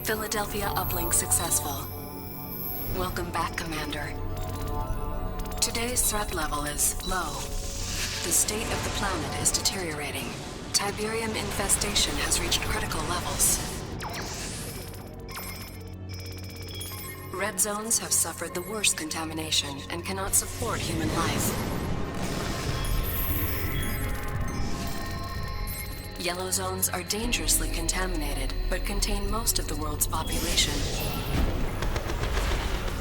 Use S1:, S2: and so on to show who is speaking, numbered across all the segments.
S1: Philadelphia uplink successful. Welcome back, Commander. Today's threat level is low. The state of the planet is deteriorating. Tiberium infestation has reached critical levels. Red zones have suffered the worst contamination and cannot support human life. Yellow zones are dangerously contaminated, but contain most of the world's population.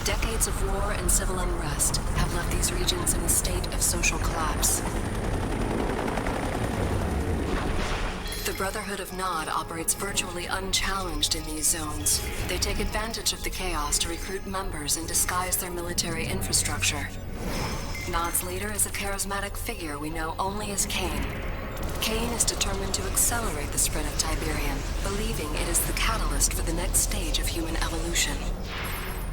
S1: Decades of war and civil unrest have left these regions in a state of social collapse. The Brotherhood of Nod operates virtually unchallenged in these zones. They take advantage of the chaos to recruit members and disguise their military infrastructure. Nod's leader is a charismatic figure we know only as Kane. Kane is determined to accelerate the spread of Tiberium, believing it is the catalyst for the next stage of human evolution.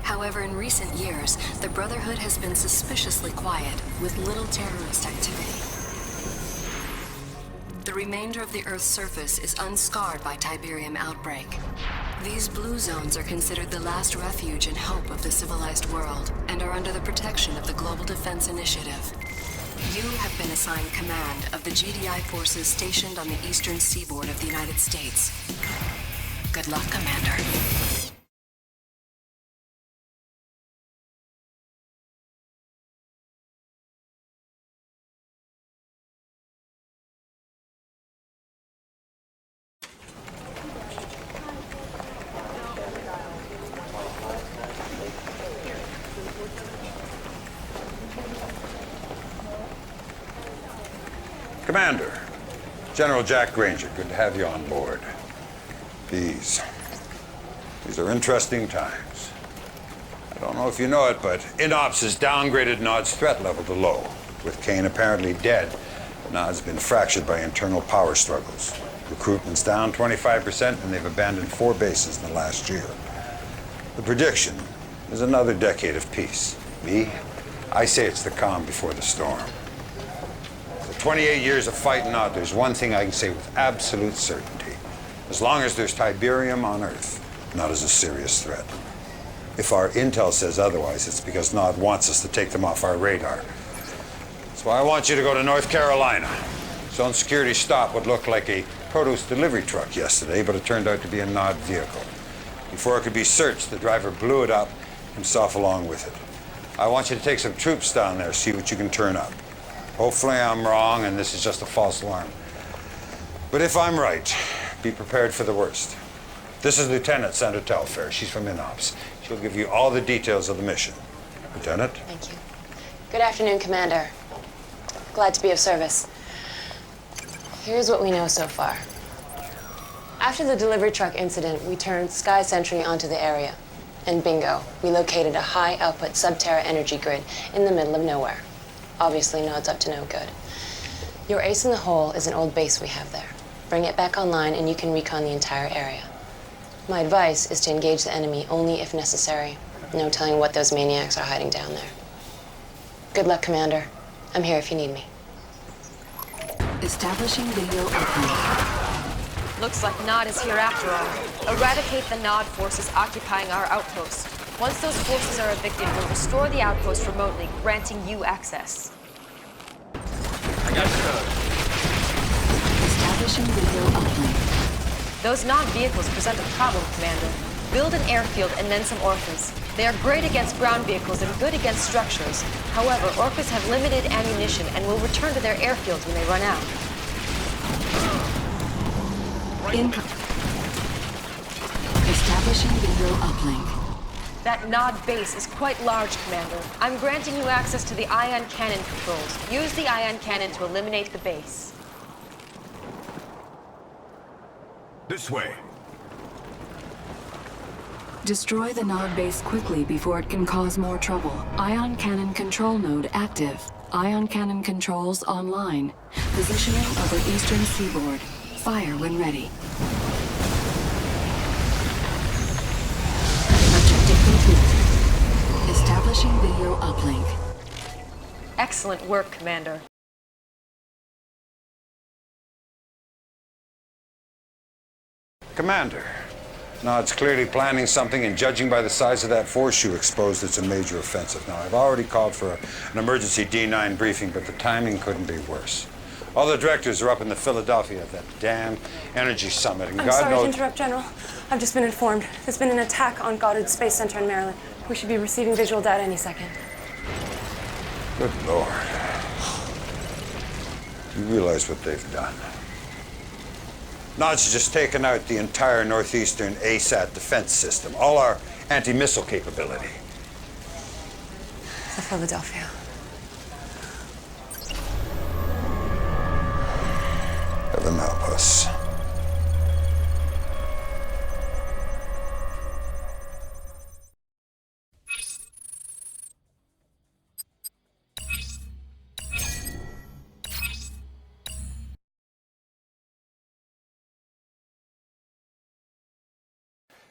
S1: However, in recent years, the Brotherhood has been suspiciously quiet, with little terrorist activity. The remainder of the Earth's surface is unscarred by Tiberium outbreak. These blue zones are considered the last refuge and hope of the civilized world, and are under the protection of the Global Defense Initiative. You have been assigned command of the GDI forces stationed on the eastern seaboard of the United States. Good luck, Commander.
S2: Commander, General Jack Granger, good to have you on board. These are interesting times. I don't know if you know it, but INOPS has downgraded Nod's threat level to low. With Kane apparently dead, Nod's been fractured by internal power struggles. Recruitment's down 25%, and they've abandoned 4 bases in the last year. The prediction is another decade of peace. I say it's the calm before the storm. 28 years of fighting out, there's one thing I can say with absolute certainty. As long as there's Tiberium on Earth, Nod is a serious threat. If our intel says otherwise, it's because Nod wants us to take them off our radar. That's why I want you to go to North Carolina. Zone security stopped what looked like a produce delivery truck yesterday, but it turned out to be a Nod vehicle. Before it could be searched, the driver blew it up, himself along with it. I want you to take some troops down there, see what you can turn up. Hopefully I'm wrong and this is just a false alarm. But if I'm right, be prepared for the worst. This is Lieutenant Sandra Telfair. She's from INOPS. She'll give you all the details of the mission. Lieutenant?
S3: Thank you. Good afternoon, Commander. Glad to be of service. Here's what we know so far. After the delivery truck incident, we turned Sky Sentry onto the area. And bingo, we located a high-output sub-Terra energy grid in the middle of nowhere. Obviously, Nod's up to no good. Your ace in the hole is an old base we have there. Bring it back online and you can recon the entire area. My advice is to engage the enemy only if necessary. No telling what those maniacs are hiding down there. Good luck, Commander. I'm here if you need me.
S1: Establishing video opening.
S4: Looks like Nod is here after all. Eradicate the Nod forces occupying our outpost. Once those forces are evicted, we'll restore the outpost remotely, granting you access.
S5: I got you.
S1: Establishing video uplink.
S4: Those Nod vehicles present a problem, Commander. Build an airfield and then some Orcas. They are great against ground vehicles and good against structures. However, Orcas have limited ammunition and will return to their airfields when they run out.
S1: Establishing video uplink.
S4: That Nod base is quite large, Commander. I'm granting you access to the ion cannon controls. Use the ion cannon to eliminate the base.
S5: This way.
S1: Destroy the Nod base quickly before it can cause more trouble. Ion cannon control node active. Ion cannon controls online. Positioning over eastern seaboard. Fire when ready. Objective complete. Establishing video uplink.
S4: Excellent work, Commander.
S2: Commander, No, it's clearly planning something, and judging by the size of that force you exposed, it's a major offensive. Now, I've already called for an emergency D9 briefing, but the timing couldn't be worse. All the directors are up in the Philadelphia at that damn energy summit, and
S6: I'm
S2: God
S6: sorry
S2: knows...
S6: to interrupt, General. I've just been informed. There's been an attack on Goddard Space Center in Maryland. We should be receiving visual data any second.
S2: Good Lord. You realize what they've done? Nod's just taken out the entire northeastern ASAT defense system, all our anti-missile capability.
S6: The Philadelphia.
S2: Heaven help us.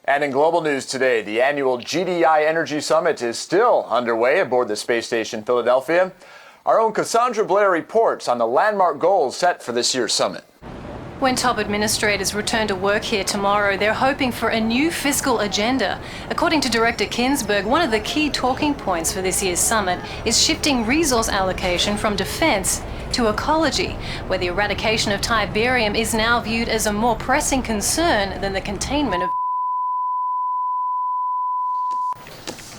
S7: And in global news today, the annual GDI Energy Summit is still underway aboard the space station Philadelphia. Our own Cassandra Blair reports on the landmark goals set for this year's summit.
S8: When top administrators return to work here tomorrow, they're hoping for a new fiscal agenda. According to Director Kinsberg, one of the key talking points for this year's summit is shifting resource allocation from defense to ecology, where the eradication of Tiberium is now viewed as a more pressing concern than the containment of...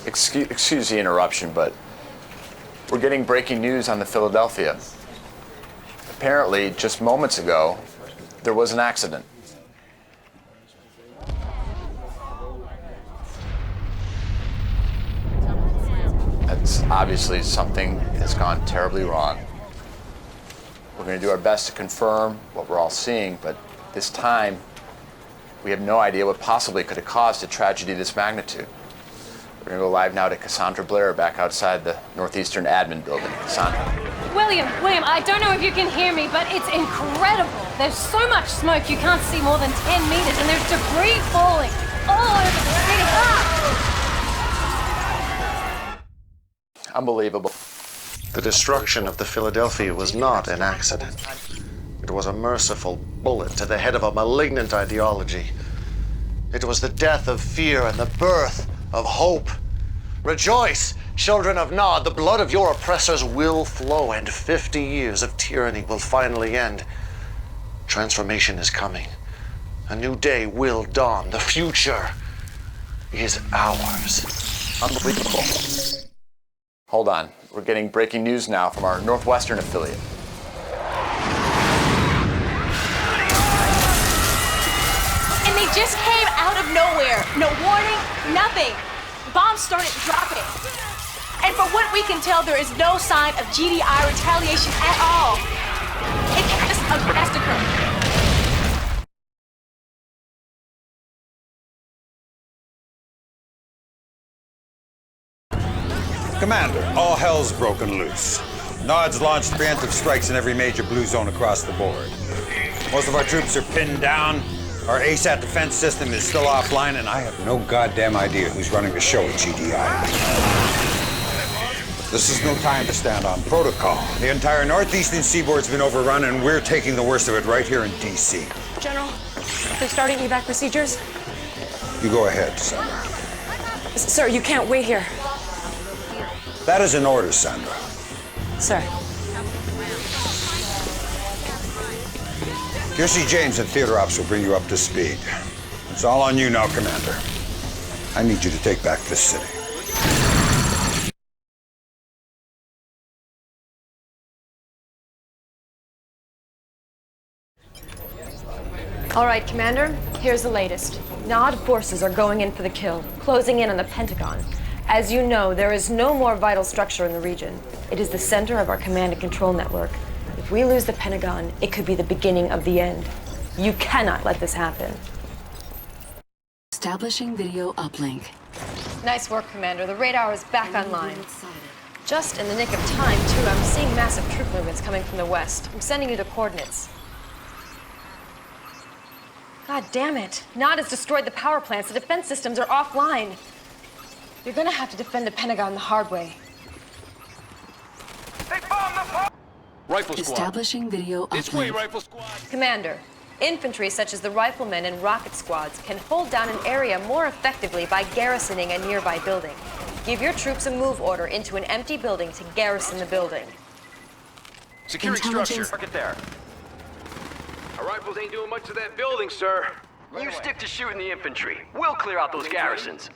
S7: Excuse the interruption, but we're getting breaking news on the Philadelphia. Apparently, just moments ago, there was an accident. That's obviously something that's gone terribly wrong. We're going to do our best to confirm what we're all seeing, but this time, we have no idea what possibly could have caused a tragedy of this magnitude. We're going to go live now to Cassandra Blair back outside the Northeastern Admin Building. Cassandra.
S8: William, I don't know if you can hear me, but it's incredible. There's so much smoke you can't see more than 10 meters, and there's debris falling all over the city.
S7: Unbelievable.
S9: The destruction of the Philadelphia was not an accident. It was a merciful bullet to the head of a malignant ideology. It was the death of fear and the birth of hope. Rejoice, children of Nod, the blood of your oppressors will flow, and 50 years of tyranny will finally end. Transformation is coming. A new day will dawn. The future is ours.
S7: Unbelievable. Hold on. We're getting breaking news now from our Northwestern affiliate.
S10: And they just came out of nowhere. No warning, nothing. Bombs started dropping. And from what we can tell, there is no sign of GDI retaliation at all. It's just a massacre.
S2: Commander, all hell's broken loose. Nod's launched preemptive strikes in every major blue zone across the board. Most of our troops are pinned down. Our ASAT defense system is still offline, and I have no goddamn idea who's running the show at GDI. This is no time to stand on protocol. The entire northeastern seaboard's been overrun, and we're taking the worst of it right here in D.C.
S6: General, they're starting evac procedures.
S2: You go ahead, Sandra.
S6: Sir, you can't wait here.
S2: That is an order, Sandra.
S6: Sir.
S2: Kiersey James and Theater Ops will bring you up to speed. It's all on you now, Commander. I need you to take back this city.
S4: All right, Commander, here's the latest. Nod forces are going in for the kill, closing in on the Pentagon. As you know, there is no more vital structure in the region. It is the center of our command and control network. If we lose the Pentagon, it could be the beginning of the end. You cannot let this happen.
S1: Establishing video uplink.
S4: Nice work, Commander. The radar is back online. Just in the nick of time, too. I'm seeing massive troop movements coming from the west. I'm sending you the coordinates. God damn it. Nod has destroyed the power plants. The defense systems are offline. You're gonna have to defend the Pentagon the hard way.
S5: Rifle squad.
S1: Establishing video
S5: This way,
S1: uplink.
S5: rifle squad.
S4: Commander, Infantry, such as the riflemen and rocket squads, can hold down an area more effectively by garrisoning a nearby building. Give your troops a move order into an empty building to garrison the building.
S5: Securing structure. Mark it there.
S11: Our rifles ain't doing much to that building, sir.
S12: You stick to shooting the infantry. We'll clear out those garrisons.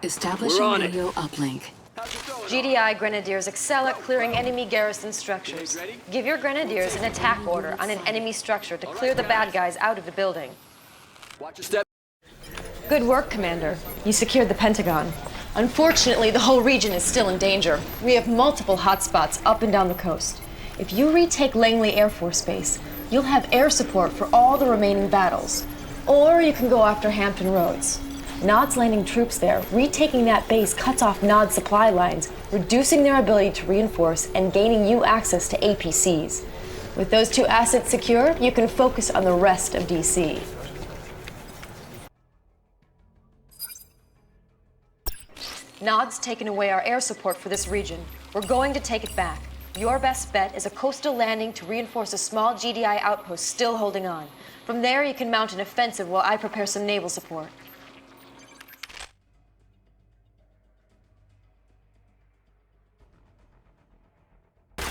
S1: Establishing radio uplink.
S4: GDI grenadiers excel at clearing enemy garrison structures. Give your grenadiers an attack order on an enemy structure to clear the bad guys out of the building.
S11: Watch your step.
S4: Good work, Commander. You secured the Pentagon. Unfortunately, the whole region is still in danger. We have multiple hotspots up and down the coast. If you retake Langley Air Force Base, you'll have air support for all the remaining battles. Or you can go after Hampton Roads. Nod's landing troops there. Retaking that base cuts off Nod's supply lines, reducing their ability to reinforce and gaining you access to APCs. With those two assets secure, you can focus on the rest of DC. Nod's taken away our air support for this region. We're going to take it back. Your best bet is a coastal landing to reinforce a small GDI outpost still holding on. From there, you can mount an offensive while I prepare some naval support.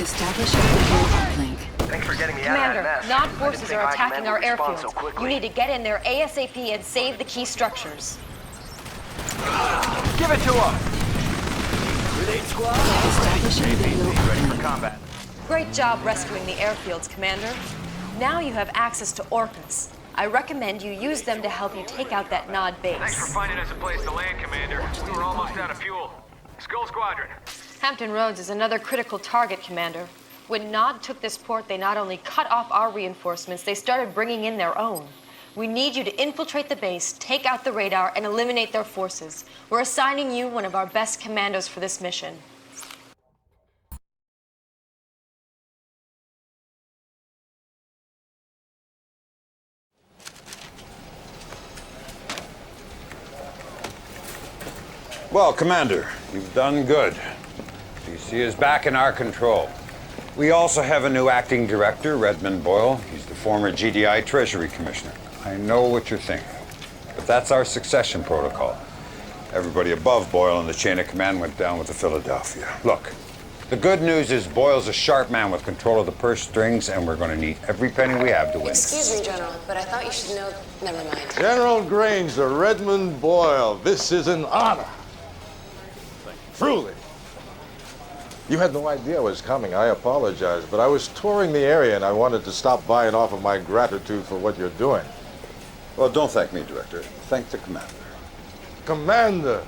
S1: Establishing radio uplink.
S12: Thanks for getting me
S4: Commander,
S12: out of that
S4: Nod
S12: mess.
S4: forces are attacking our airfields. You need to get in there ASAP and save the key structures.
S12: Give it to him!
S11: Grenade squad.
S1: Establishing radio
S12: Ready for
S1: uplink.
S12: combat.
S4: Great job rescuing the airfields, Commander. Now you have access to Orcas. I recommend you use them to help you take out that Nod base.
S5: Thanks for finding us a place to land, Commander. We were almost out of fuel. Skull Squadron.
S4: Hampton Roads is another critical target, Commander. When Nod took this port, they not only cut off our reinforcements, they started bringing in their own. We need you to infiltrate the base, take out the radar, and eliminate their forces. We're assigning you one of our best commandos for this mission.
S2: Well, Commander, you've done good. DC is back in our control. We also have a new acting director, Redmond Boyle. He's the former GDI Treasury Commissioner. I know what you're thinking, but that's our succession protocol. Everybody above Boyle in the chain of command went down with the Philadelphia. Look, the good news is Boyle's a sharp man with control of the purse strings, and we're going to need every penny we have to win.
S3: Excuse me, General, but I thought you should know. Never mind.
S13: General Granger, Redmond Boyle, this is an honor. Truly. You had no idea I was coming. I apologize, but I was touring the area and I wanted to stop by and offer my gratitude for what you're doing.
S2: Well, don't thank me, Director. Thank the Commander.
S13: Commander,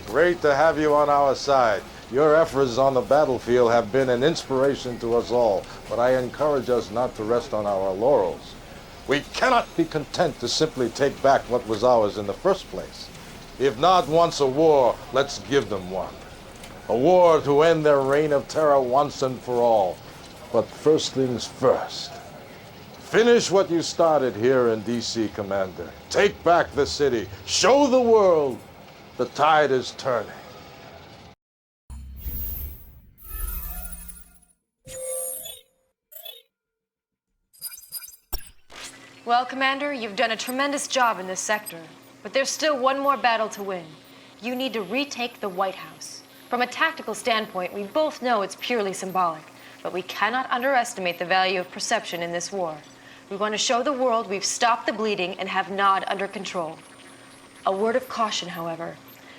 S13: great to have you on our side. Your efforts on the battlefield have been an inspiration to us all, but I encourage us not to rest on our laurels. We cannot be content to simply take back what was ours in the first place. If Nod wants a war, let's give them one. A war to end their reign of terror once and for all. But first things first. Finish what you started here in DC, Commander. Take back the city. Show the world the tide is turning.
S4: Well, Commander, you've done a tremendous job in this sector. But there's still one more battle to win. You need to retake the White House. From a tactical standpoint, we both know it's purely symbolic, but we cannot underestimate the value of perception in this war. We want to show the world we've stopped the bleeding and have Nod under control. A word of caution, however.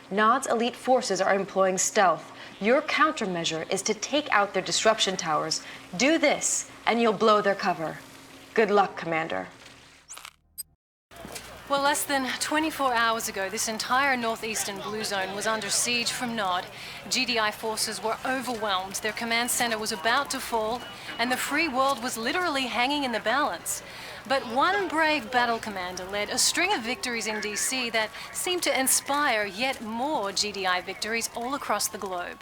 S4: Nod's elite forces are employing stealth. Your countermeasure is to take out their disruption towers. Do this, and you'll blow their cover. Good luck, Commander.
S8: Well, less than 24 hours ago, this entire northeastern blue zone was under siege from Nod. GDI forces were overwhelmed, their command center was about to fall, and the free world was literally hanging in the balance. But one brave battle commander led a string of victories in DC that seemed to inspire yet more GDI victories all across the globe.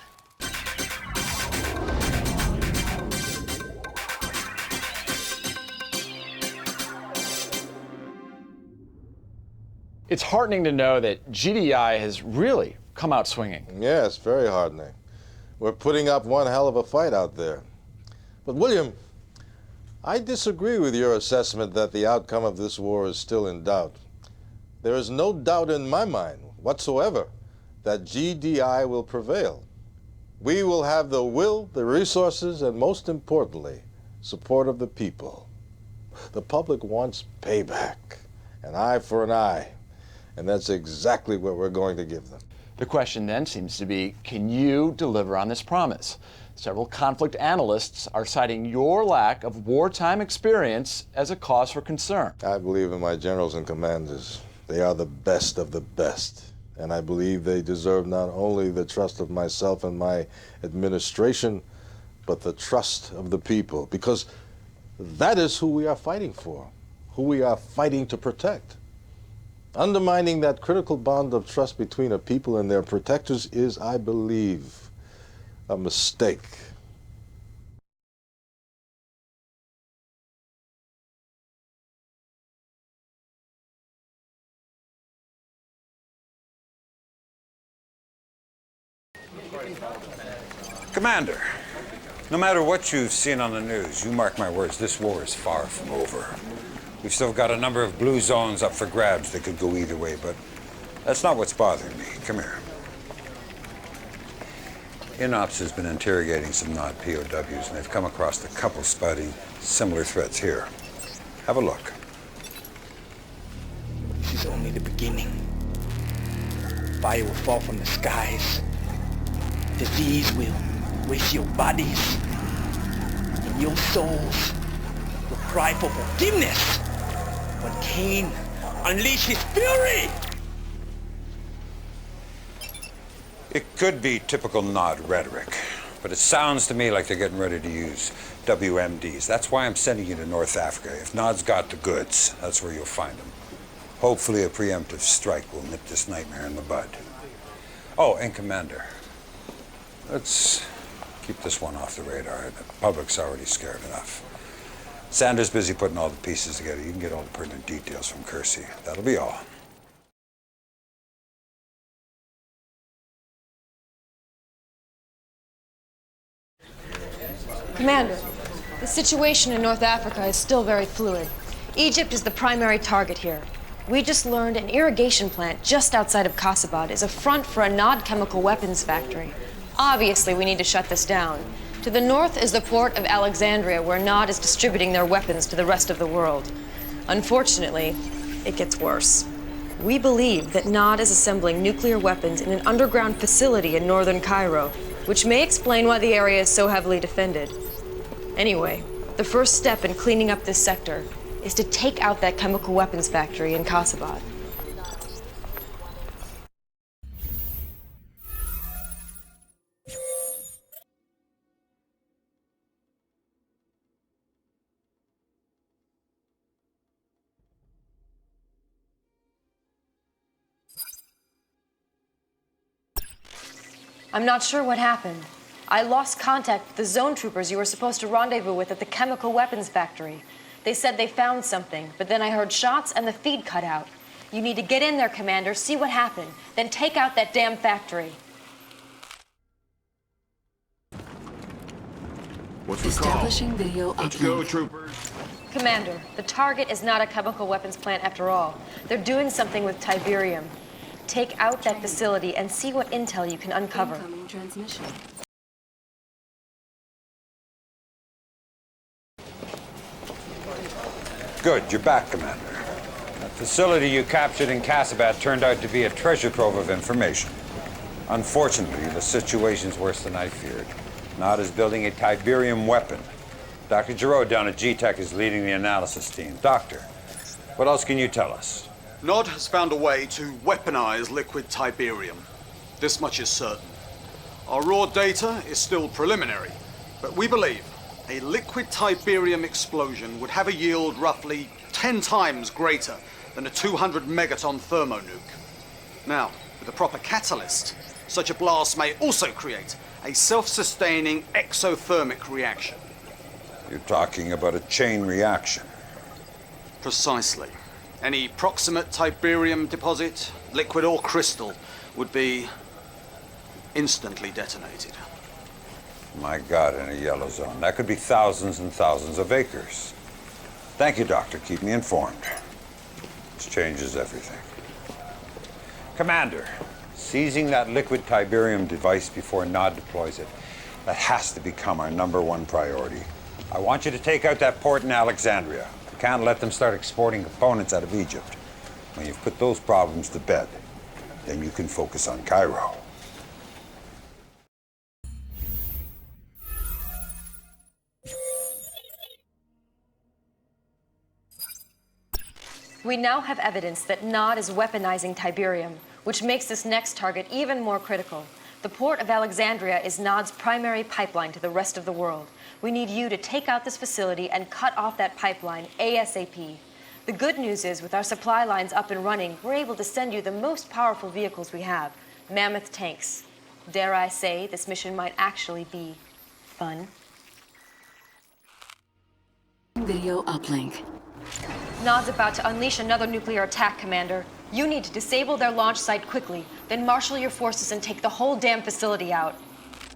S7: It's heartening to know that GDI has really come out swinging.
S13: Yes, very heartening. We're putting up one hell of a fight out there. But William, I disagree with your assessment that the outcome of this war is still in doubt. There is no doubt in my mind whatsoever that GDI will prevail. We will have the will, the resources, and most importantly, support of the people. The public wants payback, an eye for an eye, and that's exactly what we're going to give them.
S7: The question then seems to be, can you deliver on this promise? Several conflict analysts are citing your lack of wartime experience as a cause for concern.
S13: I believe in my generals and commanders. They are the best of the best. And I believe they deserve not only the trust of myself and my administration, but the trust of the people. Because that is who we are fighting for, who we are fighting to protect. Undermining that critical bond of trust between a people and their protectors is, I believe, a mistake.
S2: Commander, no matter what you've seen on the news, you mark my words, this war is far from over. We've still got a number of blue zones up for grabs that could go either way, but that's not what's bothering me. Come here. INOPS has been interrogating some Nod POWs, and they've come across a couple spotty similar threats here. Have a look.
S14: This is only the beginning. Fire will fall from the skies. Disease will waste your bodies. And your souls will cry for forgiveness when Cain unleashed his fury!
S2: It could be typical Nod rhetoric, but it sounds to me like they're getting ready to use WMDs. That's why I'm sending you to North Africa. If Nod's got the goods, that's where you'll find them. Hopefully a preemptive strike will nip this nightmare in the bud. Oh, and Commander, let's keep this one off the radar. The public's already scared enough. Sanders busy putting all the pieces together. You can get all the pertinent details from Kersey. That'll be all.
S4: Commander, the situation in North Africa is still very fluid. Egypt is the primary target here. We just learned an irrigation plant just outside of Kasabad is a front for a Nod chemical weapons factory. Obviously, we need to shut this down. To the north is the port of Alexandria, where Nod is distributing their weapons to the rest of the world. Unfortunately, it gets worse. We believe that Nod is assembling nuclear weapons in an underground facility in northern Cairo, which may explain why the area is so heavily defended. Anyway, the first step in cleaning up this sector is to take out that chemical weapons factory in Kasabad. I'm not sure what happened. I lost contact with the zone troopers you were supposed to rendezvous with at the chemical weapons factory. They said they found something, but then I heard shots and the feed cut out. You need to get in there, Commander, see what happened, then take out that damn factory.
S11: What's the
S1: Establishing
S11: call?
S1: video
S11: Let's
S1: upload.
S11: go, troopers.
S4: Commander, the target is not a chemical weapons plant after all. They're doing something with Tiberium. Take out that facility and see what intel you can uncover.
S1: Incoming transmission.
S2: Good, you're back, Commander. That facility you captured in Kasabad turned out to be a treasure trove of information. Unfortunately, the situation's worse than I feared. Nod is building a Tiberium weapon. Dr. Giroux down at G-Tech is leading the analysis team. Doctor, what else can you tell us?
S15: Nod has found a way to weaponize liquid Tiberium. This much is certain. Our raw data is still preliminary, but we believe a liquid Tiberium explosion would have a yield roughly 10 times greater than a 200 megaton thermonuke. Now, with a proper catalyst, such a blast may also create a self-sustaining exothermic reaction.
S2: You're talking about a chain reaction.
S15: Precisely. Any proximate Tiberium deposit, liquid or crystal, would be instantly detonated.
S2: My God, in a yellow zone. That could be thousands and thousands of acres. Thank you, Doctor. Keep me informed. This changes everything. Commander, seizing that liquid Tiberium device before Nod deploys it, that has to become our #1 priority. I want you to take out that port in Alexandria. We can't let them start exporting components out of Egypt. When you've put those problems to bed, then you can focus on Cairo.
S4: We now have evidence that Nod is weaponizing Tiberium, which makes this next target even more critical. The port of Alexandria is Nod's primary pipeline to the rest of the world. We need you to take out this facility and cut off that pipeline ASAP. The good news is, with our supply lines up and running, we're able to send you the most powerful vehicles we have, mammoth tanks. Dare I say, this mission might actually be fun.
S1: Video uplink.
S4: Nod's about to unleash another nuclear attack, Commander. You need to disable their launch site quickly, then marshal your forces and take the whole damn facility out.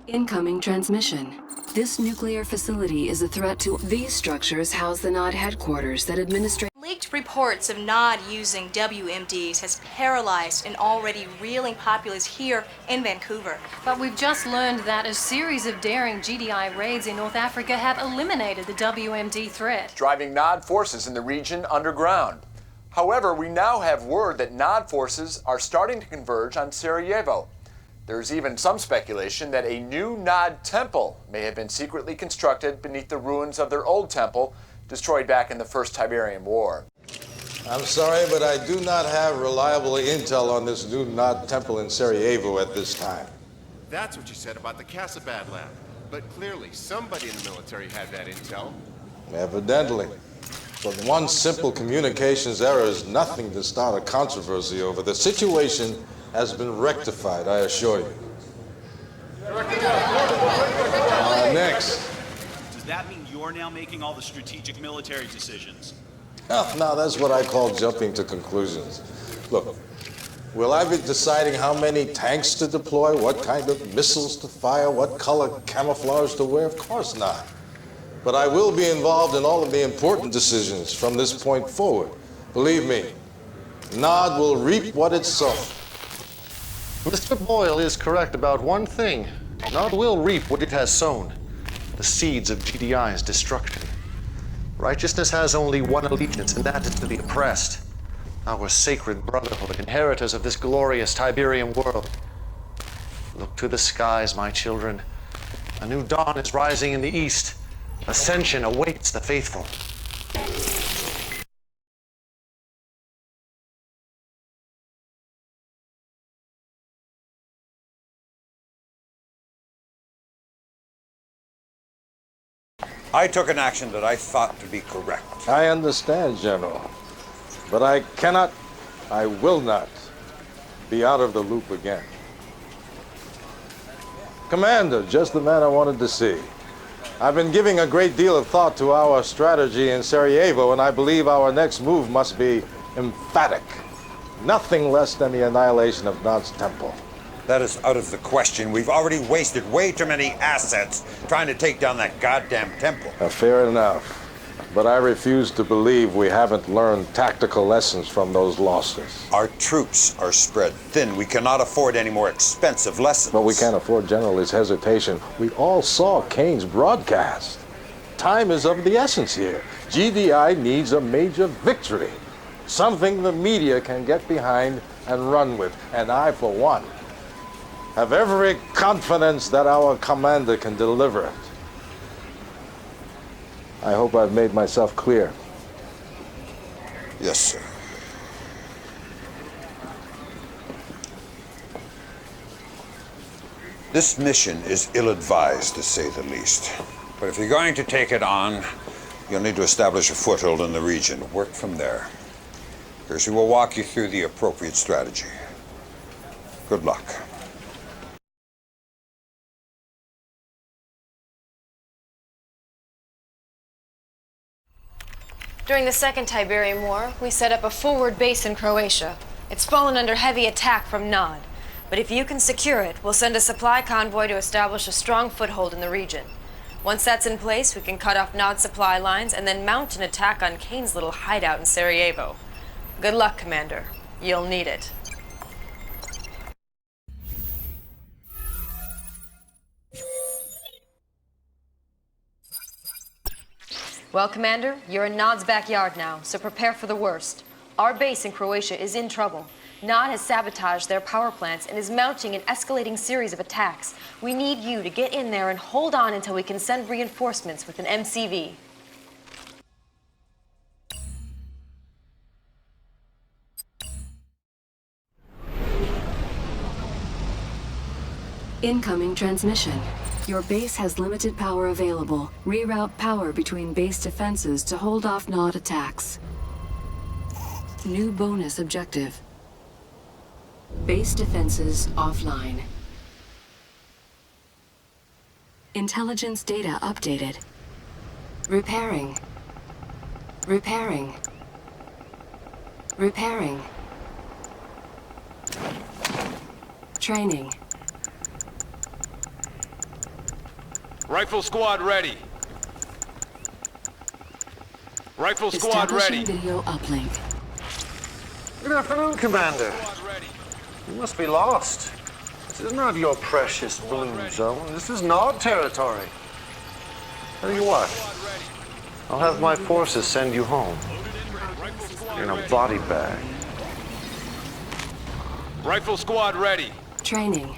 S1: Incoming transmission. This nuclear facility is a threat to... These structures house the Nod headquarters that administrate...
S10: Leaked reports of Nod using WMDs has paralyzed an already reeling populace here in Vancouver.
S8: But we've just learned that a series of daring GDI raids in North Africa have eliminated the WMD threat,
S7: driving Nod forces in the region underground. However, we now have word that Nod forces are starting to converge on Sarajevo. There's even some speculation that a new Nod temple may have been secretly constructed beneath the ruins of their old temple, destroyed back in the First Tiberian War.
S13: I'm sorry, but I do not have reliable intel on this new Nod temple in Sarajevo at this time.
S16: That's what you said about the Casabad lab. But clearly, somebody in the military had that intel.
S13: Evidently. But one simple communications error is nothing to start a controversy over. The situation has been rectified, I assure you. Next.
S17: Does that mean you're now making all the strategic military decisions?
S13: Oh, now that's what I call jumping to conclusions. Look, will I be deciding how many tanks to deploy, what kind of missiles to fire, what color camouflage to wear? Of course not. But I will be involved in all of the important decisions from this point forward. Believe me, Nod will reap what it sows.
S9: Mr. Boyle is correct about one thing. Nod will reap what it has sown. The seeds of GDI's destruction. Righteousness has only one allegiance, and that is to the oppressed. Our sacred brotherhood, inheritors of this glorious Tiberian world. Look to the skies, my children. A new dawn is rising in the east. Ascension awaits the faithful.
S2: I took an action that I thought to be correct.
S13: I understand, General. But I cannot, I will not be out of the loop again. Commander, just the man I wanted to see. I've been giving a great deal of thought to our strategy in Sarajevo, and I believe our next move must be emphatic. Nothing less than the annihilation of Nod's temple.
S2: That is out of the question. We've already wasted way too many assets trying to take down that goddamn temple.
S13: Fair enough. But I refuse to believe we haven't learned tactical lessons from those losses.
S2: Our troops are spread thin. We cannot afford any more expensive lessons.
S13: But we can't afford General's hesitation. We all saw Kane's broadcast. Time is of the essence here. GDI needs a major victory. Something the media can get behind and run with. And I, for one, have every confidence that our commander can deliver it. I hope I've made myself clear.
S2: Yes, sir. This mission is ill-advised, to say the least. But if you're going to take it on, you'll need to establish a foothold in the region. Work from there. Percy will walk you through the appropriate strategy. Good luck.
S4: During the Second Tiberian War, we set up a forward base in Croatia. It's fallen under heavy attack from Nod. But if you can secure it, we'll send a supply convoy to establish a strong foothold in the region. Once that's in place, we can cut off Nod's supply lines and then mount an attack on Kane's little hideout in Sarajevo. Good luck, Commander. You'll need it. Well, Commander, you're in Nod's backyard now, so prepare for the worst. Our base in Croatia is in trouble. Nod has sabotaged their power plants and is mounting an escalating series of attacks. We need you to get in there and hold on until we can send reinforcements with an MCV.
S1: Incoming transmission. Your base has limited power available. Reroute power between base defenses to hold off Nod attacks. New bonus objective. Base defenses offline. Intelligence data updated. Repairing. Repairing. Repairing. Training.
S11: Rifle squad ready. Rifle squad ready.
S1: Establishing video uplink.
S9: Good afternoon, Commander. You must be lost. This is not your precious blue zone. This is Nod territory. Tell you what, I'll have my forces send you home. In a body bag.
S11: Rifle squad ready.
S1: Training.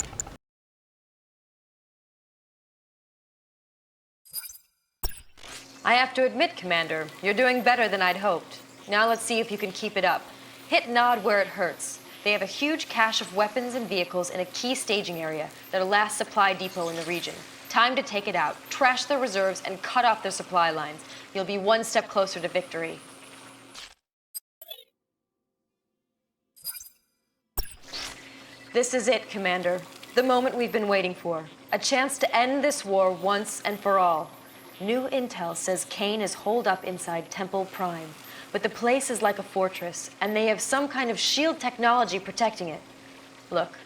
S4: I have to admit, Commander, you're doing better than I'd hoped. Now let's see if you can keep it up. Hit Nod where it hurts. They have a huge cache of weapons and vehicles in a key staging area, their last supply depot in the region. Time to take it out, trash their reserves, and cut off their supply lines. You'll be one step closer to victory. This is it, Commander. The moment we've been waiting for. A chance to end this war once and for all. New intel says Kane is holed up inside Temple Prime. But the place is like a fortress, and they have some kind of shield technology protecting it. Look,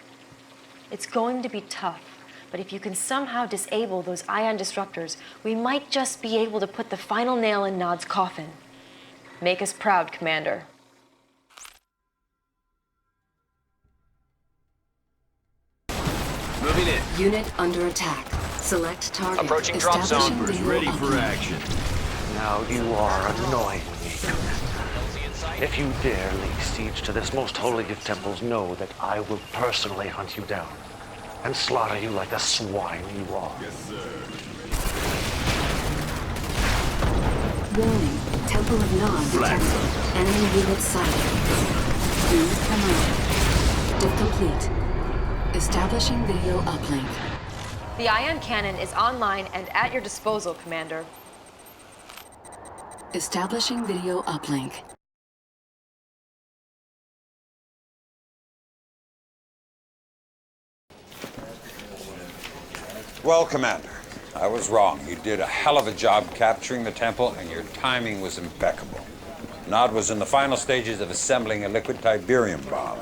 S4: it's going to be tough, but if you can somehow disable those ion disruptors, we might just be able to put the final nail in Nod's coffin. Make us proud, Commander.
S12: Moving in.
S1: Unit under attack. Select target.
S12: Approaching drop zone.
S1: Establishing
S12: Ready
S1: video
S12: for
S1: uplink.
S12: action.
S9: Now you are annoying me, Commander. If you dare lay siege to this most holy of temples, know that I will personally hunt you down and slaughter you like the swine you are.
S12: Yes, sir.
S1: Warning. Temple of Nod detected. Enemy unit sighted. Unit command. Div complete. Establishing video uplink.
S4: The ion cannon is online and at your disposal, Commander.
S1: Establishing video uplink.
S2: Well, Commander, I was wrong. You did a hell of a job capturing the temple, and your timing was impeccable. Nod was in the final stages of assembling a liquid Tiberium bomb,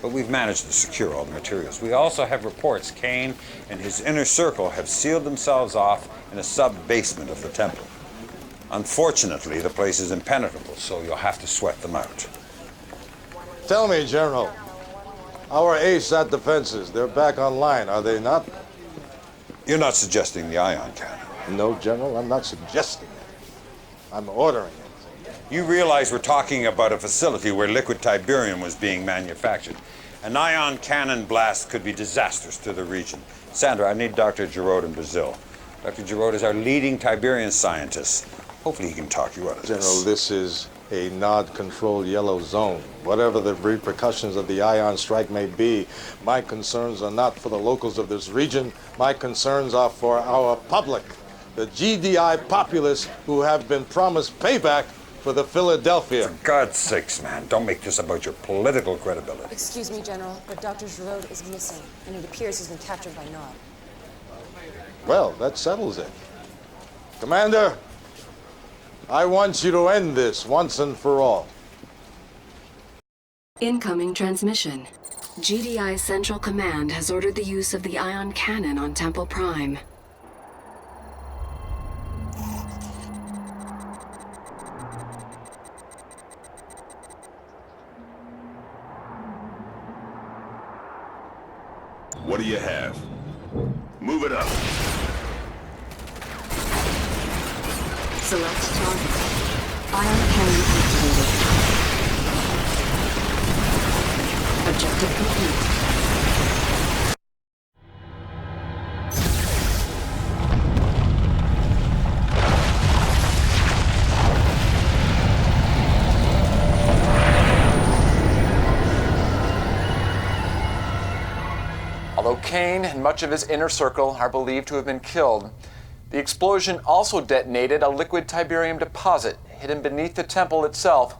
S2: but we've managed to secure all the materials. We also have reports Kane and his inner circle have sealed themselves off in a sub-basement of the temple. Unfortunately, the place is impenetrable, so you'll have to sweat them out.
S13: Tell me, General, our ASAT defenses, they're back online, are they not?
S2: You're not suggesting the ion cannon?
S13: No, General, I'm not suggesting it. I'm ordering it.
S2: You realize we're talking about a facility where liquid Tiberium was being manufactured. An ion cannon blast could be disastrous to the region. Sandra, I need Dr. Giroud in Brazil. Dr. Giroud is our leading Tiberian scientist. Hopefully he can talk you out of this.
S13: General, this is a Nod-controlled yellow zone. Whatever the repercussions of the ion strike may be, my concerns are not for the locals of this region. My concerns are for our public, the GDI populace who have been promised payback for the Philadelphia.
S2: For God's sakes, man, don't make this about your political credibility.
S6: Excuse me, General, but Dr. Giroud is missing, and it appears he's been captured by Nod.
S13: Well, that settles it. Commander, I want you to end this once and for all.
S1: Incoming transmission. GDI Central Command has ordered the use of the ion cannon on Temple Prime.
S18: What do you have? Move it up.
S1: Select target. Ion cannon activated. Objective complete.
S7: Although Kane and much of his inner circle are believed to have been killed, the explosion also detonated a liquid Tiberium deposit hidden beneath the temple itself,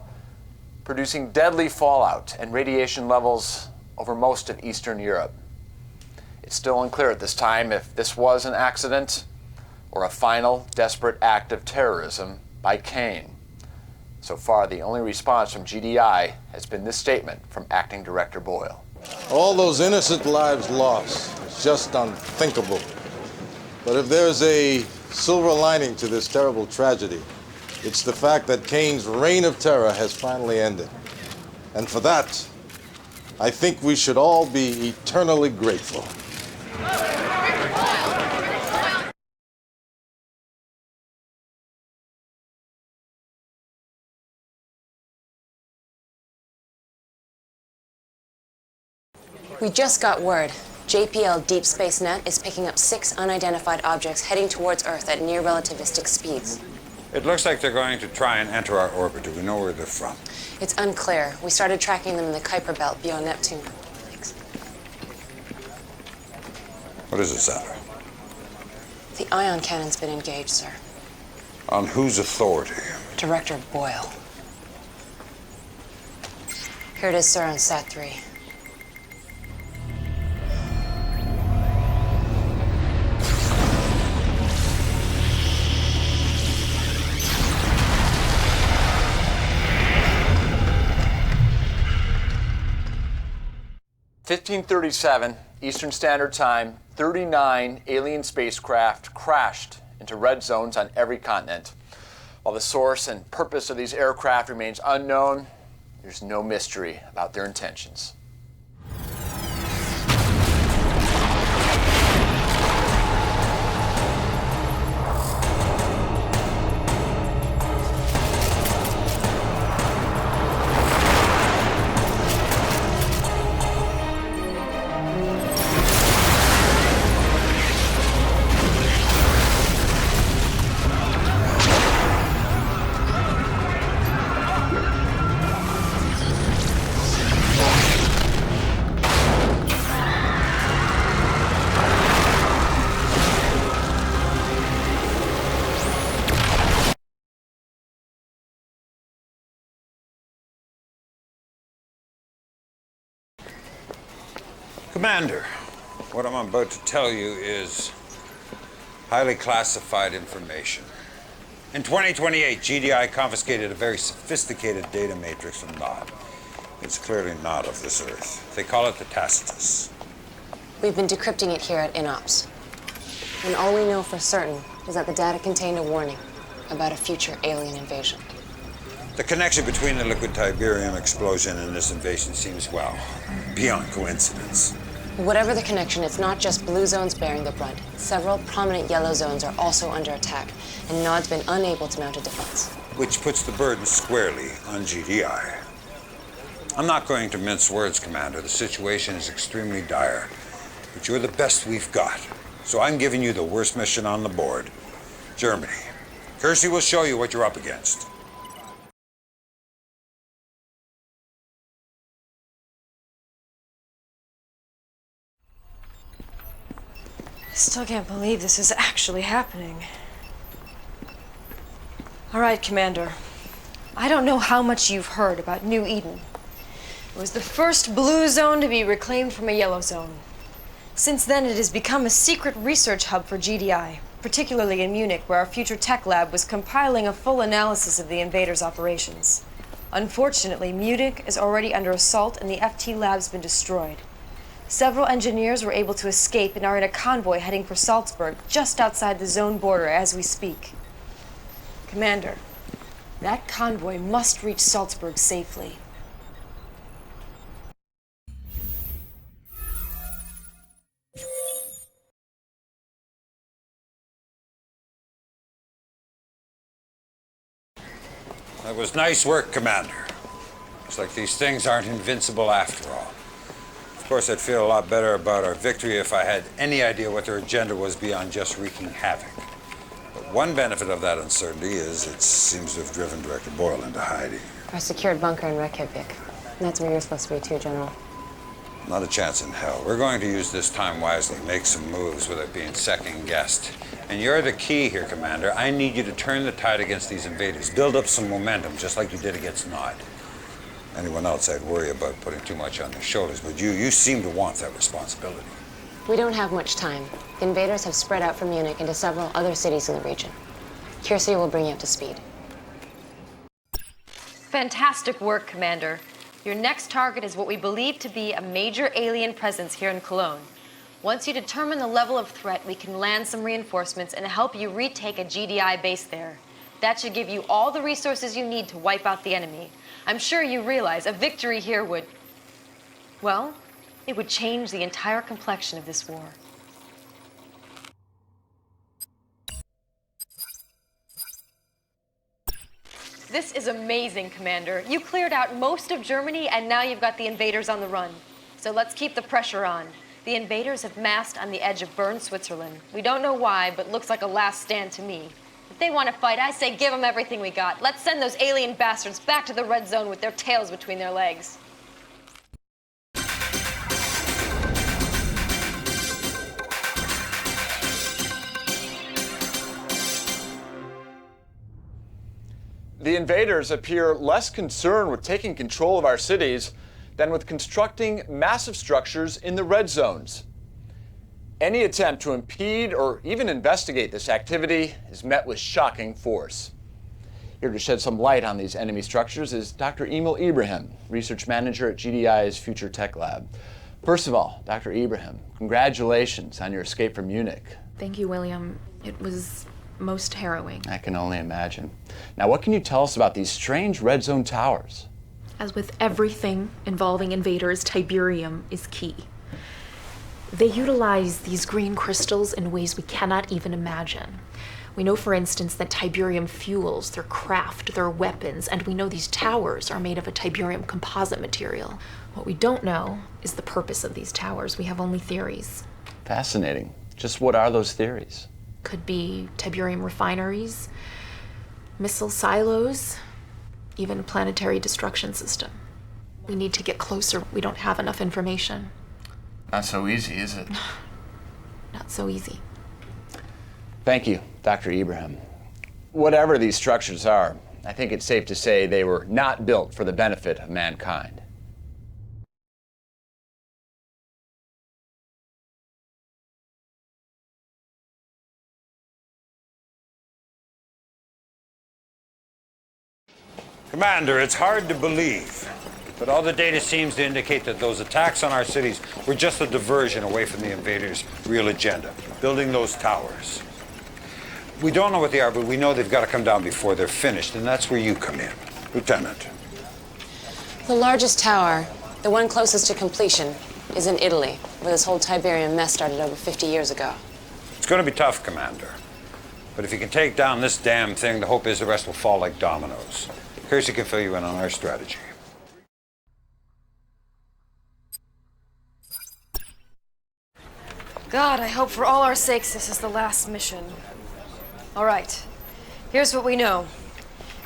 S7: producing deadly fallout and radiation levels over most of Eastern Europe. It's still unclear at this time if this was an accident or a final, desperate act of terrorism by Kane. So far, the only response from GDI has been this statement from Acting Director Boyle.
S13: All those innocent lives lost. It's just unthinkable. But if there's a silver lining to this terrible tragedy, it's the fact that Kane's reign of terror has finally ended. And for that, I think we should all be eternally grateful.
S3: We just got word. JPL Deep Space Net is picking up 6 unidentified objects heading towards Earth at near relativistic speeds.
S2: It looks like they're going to try and enter our orbit. Do we know where they're from?
S3: It's unclear. We started tracking them in the Kuiper Belt beyond Neptune. Thanks.
S2: What is it, Sattler?
S3: The ion cannon's been engaged, sir.
S2: On whose authority?
S3: Director Boyle. Here it is, sir, on Sat 3.
S7: (1537) Eastern Standard Time, 39 alien spacecraft crashed into red zones on every continent. While the source and purpose of these aircraft remains unknown, there's no mystery about their intentions.
S2: Commander, what I'm about to tell you is highly classified information. In 2028, GDI confiscated a very sophisticated data matrix from Nod. It's clearly not of this Earth. They call it the Tacitus.
S3: We've been decrypting it here at INOPS. And all we know for certain is that the data contained a warning about a future alien invasion.
S2: The connection between the liquid Tiberium explosion and this invasion seems, well, beyond coincidence.
S3: Whatever the connection, it's not just blue zones bearing the brunt. Several prominent yellow zones are also under attack, and Nod's been unable to mount a defense.
S2: Which puts the burden squarely on GDI. I'm not going to mince words, Commander. The situation is extremely dire. But you're the best we've got. So I'm giving you the worst mission on the board. Germany. Kersey will show you what you're up against.
S4: I still can't believe this is actually happening. All right, Commander. I don't know how much you've heard about New Eden. It was the first blue zone to be reclaimed from a yellow zone. Since then, it has become a secret research hub for GDI, particularly in Munich, where our future tech lab was compiling a full analysis of the invaders' operations. Unfortunately, Munich is already under assault and the FT lab's been destroyed. Several engineers were able to escape and are in a convoy heading for Salzburg, just outside the zone border as we speak. Commander, that convoy must reach Salzburg safely.
S2: That was nice work, Commander. Looks like these things aren't invincible after all. Of course, I'd feel a lot better about our victory if I had any idea what their agenda was beyond just wreaking havoc. But one benefit of that uncertainty is it seems to have driven Director Boyle into hiding.
S3: Our secured bunker in Reykjavik. And that's where you're supposed to be too, General.
S2: Not a chance in hell. We're going to use this time wisely, make some moves without being second-guessed. And you're the key here, Commander. I need you to turn the tide against these invaders. Build up some momentum, just like you did against Nod. Anyone else, I'd worry about putting too much on their shoulders, but you seem to want that responsibility.
S3: We don't have much time. The invaders have spread out from Munich into several other cities in the region. Kiersey will bring you up to speed.
S4: Fantastic work, Commander. Your next target is what we believe to be a major alien presence here in Cologne. Once you determine the level of threat, we can land some reinforcements and help you retake a GDI base there. That should give you all the resources you need to wipe out the enemy. I'm sure you realize a victory here would, well, it would change the entire complexion of this war. This is amazing, Commander. You cleared out most of Germany, and now you've got the invaders on the run. So let's keep the pressure on. The invaders have massed on the edge of Bern, Switzerland. We don't know why, but looks like a last stand to me. If they want to fight, I say give them everything we got. Let's send those alien bastards back to the red zone with their tails between their legs.
S7: The invaders appear less concerned with taking control of our cities than with constructing massive structures in the red zones. Any attempt to impede or even investigate this activity is met with shocking force. Here to shed some light on these enemy structures is Dr. Emil Ibrahim, research manager at GDI's Future Tech Lab. First of all, Dr. Ibrahim, congratulations on your escape from Munich.
S19: Thank you, William. It was most harrowing.
S7: I can only imagine. Now, what can you tell us about these strange red zone towers?
S19: As with everything involving invaders, Tiberium is key. They utilize these green crystals in ways we cannot even imagine. We know, for instance, that Tiberium fuels their craft, their weapons, and we know these towers are made of a Tiberium composite material. What we don't know is the purpose of these towers. We have only theories.
S7: Fascinating. Just what are those theories?
S19: Could be Tiberium refineries, missile silos, even a planetary destruction system. We need to get closer. We don't have enough information.
S7: Not so easy, is it?
S19: Not so easy.
S7: Thank you, Dr. Ibrahim. Whatever these structures are, I think it's safe to say they were not built for the benefit of mankind.
S2: Commander, it's hard to believe, but all the data seems to indicate that those attacks on our cities were just a diversion away from the invaders' real agenda, building those towers. We don't know what they are, but we know they've got to come down before they're finished, and that's where you come in. Lieutenant.
S3: The largest tower, the one closest to completion, is in Italy, where this whole Tiberium mess started over 50 years ago.
S2: It's going to be tough, Commander. But if you can take down this damn thing, the hope is the rest will fall like dominoes. Kiersey can fill you in on our strategy.
S8: God, I hope for all our sakes this is the last mission. All right, here's what we know.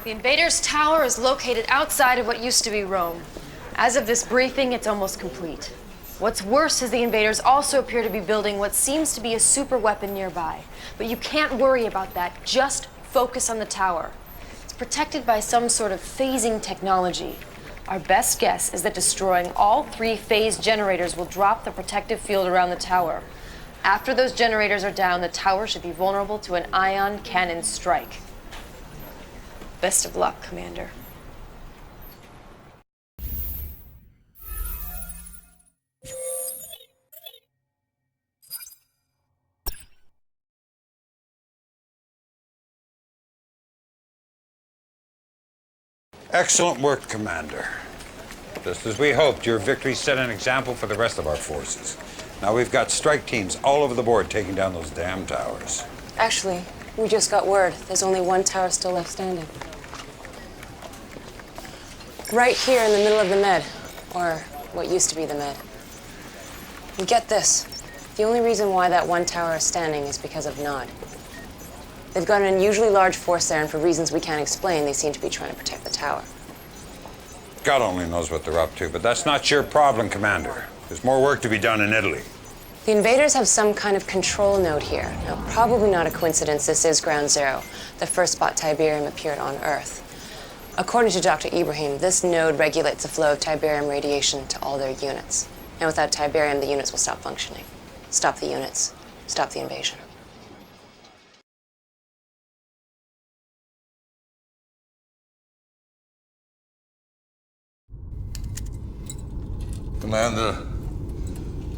S8: The invaders' tower is located outside of what used to be Rome. As of this briefing, it's almost complete. What's worse is the invaders also appear to be building what seems to be a super weapon nearby. But you can't worry about that. Just focus on the tower. It's protected by some sort of phasing technology. Our best guess is that destroying all 3 phase generators will drop the protective field around the tower. After those generators are down, the tower should be vulnerable to an ion cannon strike. Best of luck, Commander.
S2: Excellent work, Commander. Just as we hoped, your victory set an example for the rest of our forces. Now we've got strike teams all over the board taking down those damn towers.
S3: Actually, we just got word. There's only one tower still left standing. Right here in the middle of the Med, or what used to be the Med. And get this, the only reason why that one tower is standing is because of Nod. They've got an unusually large force there, and for reasons we can't explain, they seem to be trying to protect the tower.
S2: God only knows what they're up to, but that's not your problem, Commander. There's more work to be done in Italy.
S3: The invaders have some kind of control node here. Now, probably not a coincidence this is Ground Zero, the first spot Tiberium appeared on Earth. According to Dr. Ibrahim, this node regulates the flow of Tiberium radiation to all their units. And without Tiberium, the units will stop functioning. Stop the units. Stop the invasion.
S13: Commander,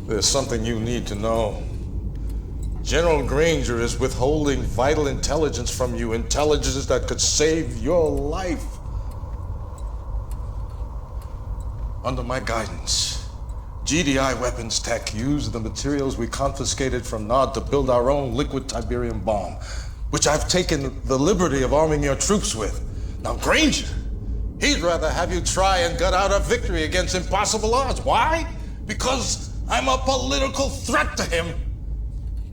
S13: there's something you need to know. General Granger is withholding vital intelligence from you, intelligence that could save your life. Under my guidance, GDI weapons tech used the materials we confiscated from Nod to build our own liquid Tiberium bomb, which I've taken the liberty of arming your troops with. Now, Granger, he'd rather have you try and gut out a victory against impossible odds. Why? Because I'm a political threat to him.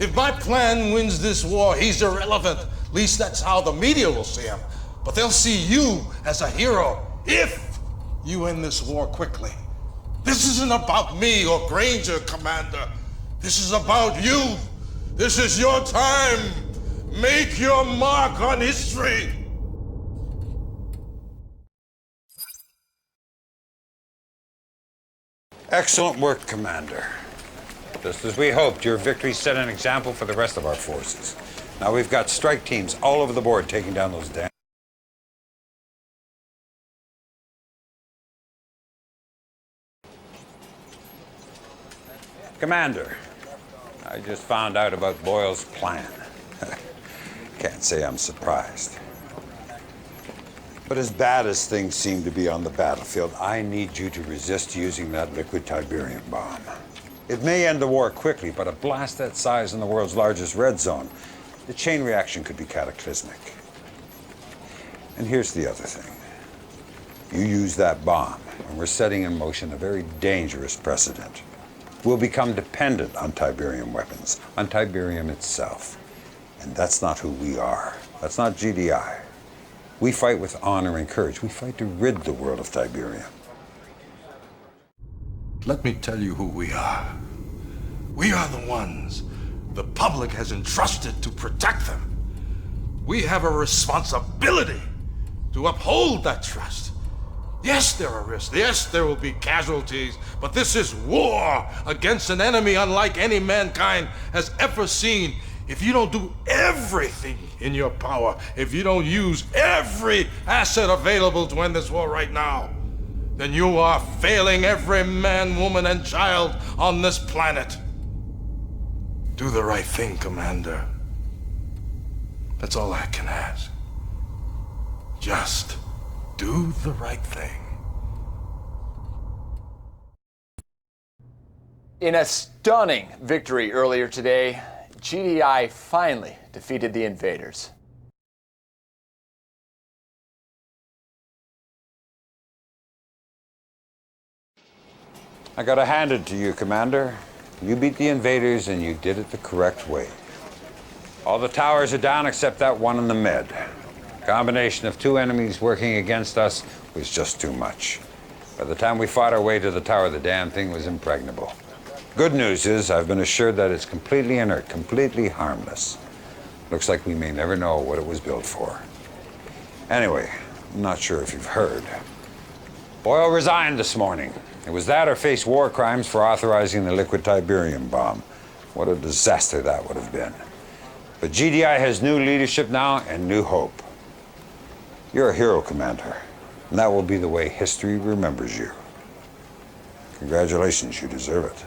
S13: If my plan wins this war, he's irrelevant. At least that's how the media will see him. But they'll see you as a hero if you end this war quickly. This isn't about me or Granger, Commander. This is about you. This is your time. Make your mark on history.
S2: Excellent work, Commander. Just as we hoped, your victory set an example for the rest of our forces. Now we've got strike teams all over the board taking down those damn... Commander, I just found out about Boyle's plan. Can't say I'm surprised. But as bad as things seem to be on the battlefield, I need you to resist using that liquid Tiberium bomb. It may end the war quickly, but a blast that size in the world's largest red zone, the chain reaction could be cataclysmic. And here's the other thing. You use that bomb, and we're setting in motion a very dangerous precedent. We'll become dependent on Tiberium weapons, on Tiberium itself. And that's not who we are. That's not GDI. We fight with honor and courage. We fight to rid the world of Tiberium.
S13: Let me tell you who we are. We are the ones the public has entrusted to protect them. We have a responsibility to uphold that trust. Yes, there are risks. Yes, there will be casualties, but this is war against an enemy unlike any mankind has ever seen. If you don't do everything in your power, if you don't use every asset available to end this war right now, then you are failing every man, woman, and child on this planet. Do the right thing, Commander. That's all I can ask. Just do the right thing.
S7: In a stunning victory earlier today, GDI finally defeated the invaders.
S2: I gotta hand it to you, Commander. You beat the invaders and you did it the correct way. All the towers are down except that one in the Med. The combination of two enemies working against us was just too much. By the time we fought our way to the tower, the damn thing was impregnable. Good news is I've been assured that it's completely inert, completely harmless. Looks like we may never know what it was built for. Anyway, I'm not sure if you've heard. Boyle resigned this morning. It was that or face war crimes for authorizing the liquid Tiberium bomb. What a disaster that would have been. But GDI has new leadership now and new hope. You're a hero, Commander, and that will be the way history remembers you. Congratulations, you deserve it.